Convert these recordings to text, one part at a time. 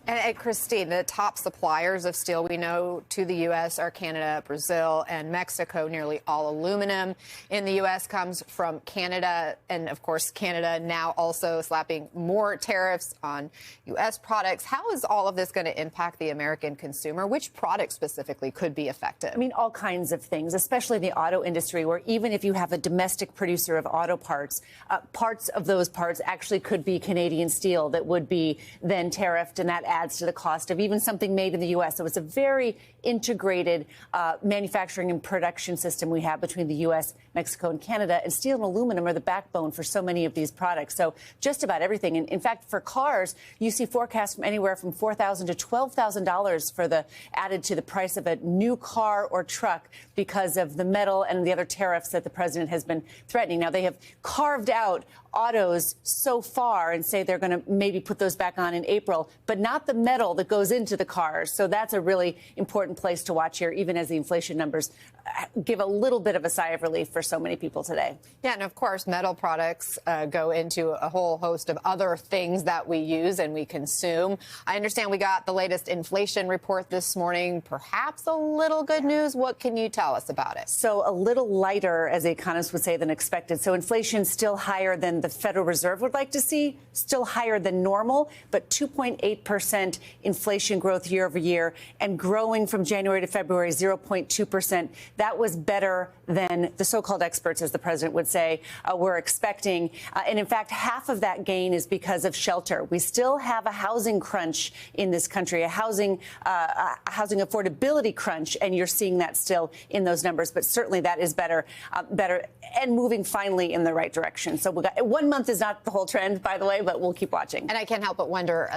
And Christine, the top suppliers of steel we know to the U.S. are Canada, Brazil, and Mexico. Nearly all aluminum in the U.S. comes from Canada. And, of course, Canada now also slapping more tariffs on U.S. products. How is all of this going to impact the American consumer? Which products specifically could be affected? I mean, all kinds of things, especially in the auto industry, where even if you have a domestic producer of auto parts, parts of those parts actually could be Canadian steel that would be then tariffed, and that adds to the cost of even something made in the U.S. So it's a very integrated manufacturing and production system we have between the U.S., Mexico, and Canada. And steel and aluminum are the backbone for so many of these products. So just about everything. And in fact, for cars, you see forecasts from anywhere from $4,000 to $12,000 for the added to the price of a new car or truck because of the metal and the other tariffs that the president has been threatening. Now, they have carved out autos so far and say they're going to maybe put those back on in April, but not the metal that goes into the cars. So that's a really important place to watch here, even as the inflation numbers give a little bit of a sigh of relief for so many people today. Yeah, and of course, metal products go into a whole host of other things that we use and we consume. I understand we got the latest inflation report this morning. Perhaps a little good news. What can you tell us about it? So a little lighter, as the economists would say, than expected. So inflation still higher than the Federal Reserve would like to see, still higher than normal, but 2.8% inflation growth year over year and growing from January to February, 0.2%. That was better than the so-called experts, as the president would say, were expecting. And in fact, half of that gain is because of shelter. We still have a housing crunch in this country, a housing affordability crunch, and you're seeing that still in those numbers. But certainly that is better and moving finally in the right direction. So we got 1 month is not the whole trend, by the way, but we'll keep watching. And I can't help but wonder,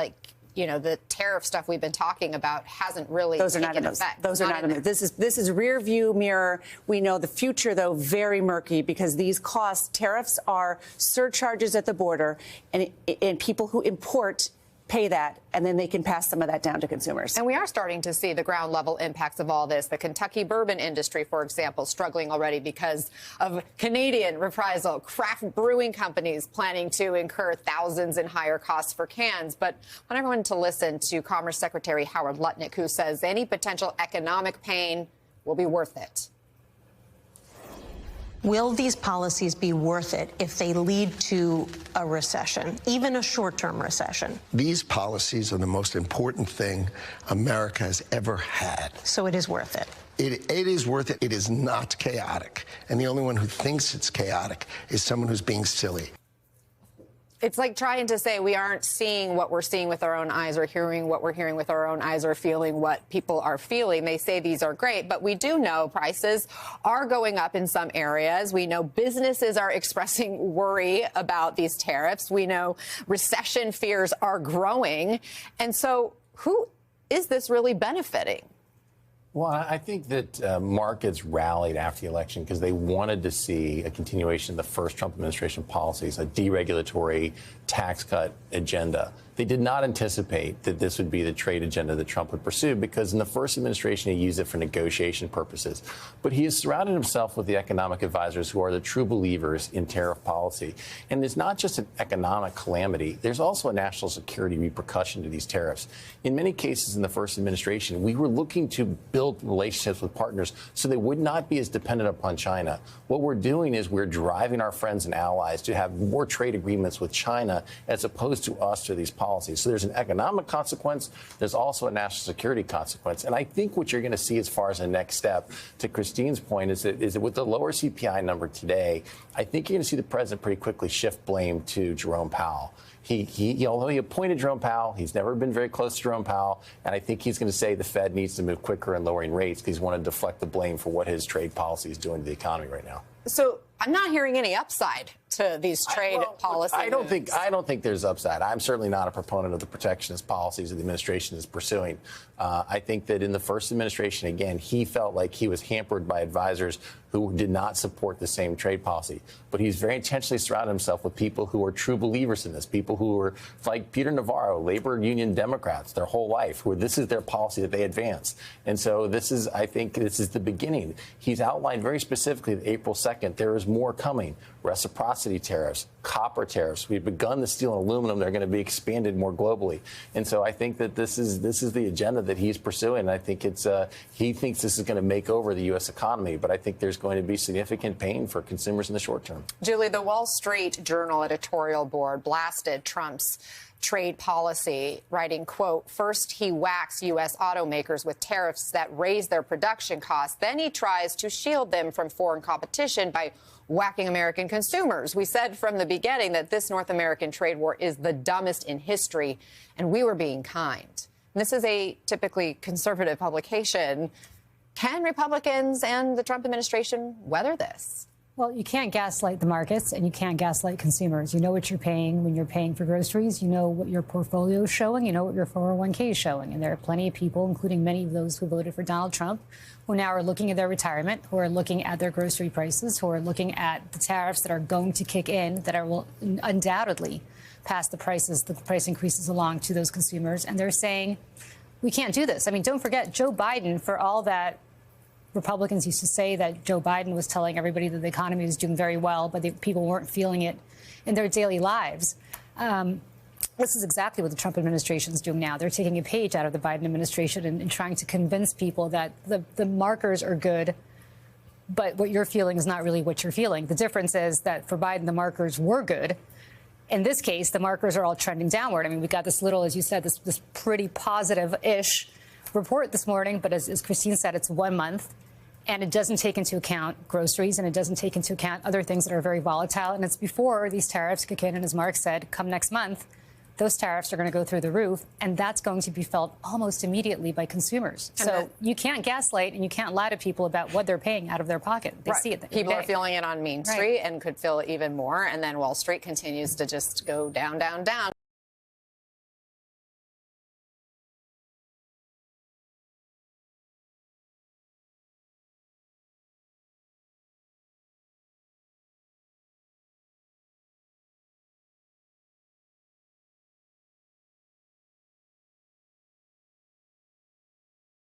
the tariff stuff we've been talking about hasn't really taken effect. Those are not in there. This is rear view mirror. We know the future, though, very murky because these costs, tariffs are surcharges at the border, and people who import pay that, and then they can pass some of that down to consumers. And we are starting to see the ground level impacts of all this. The Kentucky bourbon industry, for example, struggling already because of Canadian reprisal. Craft brewing companies planning to incur thousands in higher costs for cans. But I want everyone to listen to Commerce Secretary Howard Lutnick, who says any potential economic pain will be worth it. Will these policies be worth it if they lead to a recession, even a short-term recession? These policies are the most important thing America has ever had. So it is worth it. It is worth it. It is not chaotic. And the only one who thinks it's chaotic is someone who's being silly. It's like trying to say we aren't seeing what we're seeing with our own eyes or hearing what we're hearing with our own eyes or feeling what people are feeling. They say these are great, but we do know prices are going up in some areas. We know businesses are expressing worry about these tariffs. We know recession fears are growing. And so who is this really benefiting? Well, I think that markets rallied after the election because they wanted to see a continuation of the first Trump administration policies, a deregulatory tax cut agenda. They did not anticipate that this would be the trade agenda that Trump would pursue because in the first administration, he used it for negotiation purposes. But he has surrounded himself with the economic advisors who are the true believers in tariff policy. And it's not just an economic calamity. There's also a national security repercussion to these tariffs. In many cases in the first administration, we were looking to build relationships with partners so they would not be as dependent upon China. What we're doing is we're driving our friends and allies to have more trade agreements with China as opposed to us to these policies. So there's an economic consequence. There's also a national security consequence. And I think what you're going to see as far as the next step, to Christine's point, is that with the lower CPI number today, I think you're going to see the president pretty quickly shift blame to Jerome Powell. Although he appointed Jerome Powell, he's never been very close to Jerome Powell. And I think he's going to say the Fed needs to move quicker in lowering rates because he's want to deflect the blame for what his trade policy is doing to the economy right now. So I'm not hearing any upside to these trade policies. I don't think there's upside. I'm certainly not a proponent of the protectionist policies that the administration is pursuing. I think that in the first administration, again, he felt like he was hampered by advisors who did not support the same trade policy. But he's very intentionally surrounded himself with people who are true believers in this, people who are like Peter Navarro, labor union Democrats their whole life, who this is their policy that they advance. And so I think this is the beginning. He's outlined very specifically that April 2nd, there is more coming. Reciprocity reciprocity tariffs, copper tariffs. We've begun the steel and aluminum. They're going to be expanded more globally. And so I think that this is the agenda that he's pursuing. And I think he thinks this is going to make over the U.S. economy. But I think there's going to be significant pain for consumers in the short term. Julie, the Wall Street Journal editorial board blasted Trump's trade policy, writing, quote, first he whacks U.S. automakers with tariffs that raise their production costs. Then he tries to shield them from foreign competition by whacking American consumers. We said from the beginning that this North American trade war is the dumbest in history, and we were being kind. And this is a typically conservative publication. Can Republicans and the Trump administration weather this? Well, you can't gaslight the markets and you can't gaslight consumers. You know what you're paying when you're paying for groceries. You know what your portfolio is showing. You know what your 401k is showing. And there are plenty of people, including many of those who voted for Donald Trump, who now are looking at their retirement, who are looking at their grocery prices, who are looking at the tariffs that are going to kick in, that will undoubtedly pass the price increases along to those consumers. And they're saying, we can't do this. I mean, don't forget, Joe Biden, for all that Republicans used to say that Joe Biden was telling everybody that the economy was doing very well, but people weren't feeling it in their daily lives. This is exactly what the Trump administration is doing now. They're taking a page out of the Biden administration and trying to convince people that the markers are good, but what you're feeling is not really what you're feeling. The difference is that for Biden, the markers were good. In this case, the markers are all trending downward. I mean, we got this little, as you said, this pretty positive-ish report this morning, but as Christine said, it's 1 month, and it doesn't take into account groceries, and it doesn't take into account other things that are very volatile, and it's before these tariffs kick in, and as Mark said, come next month, those tariffs are going to go through the roof, and that's going to be felt almost immediately by consumers. So you can't gaslight and you can't lie to people about what they're paying out of their pocket. They see it. People are feeling it on Main Street and could feel it even more, and then Wall Street continues to just go down, down, down.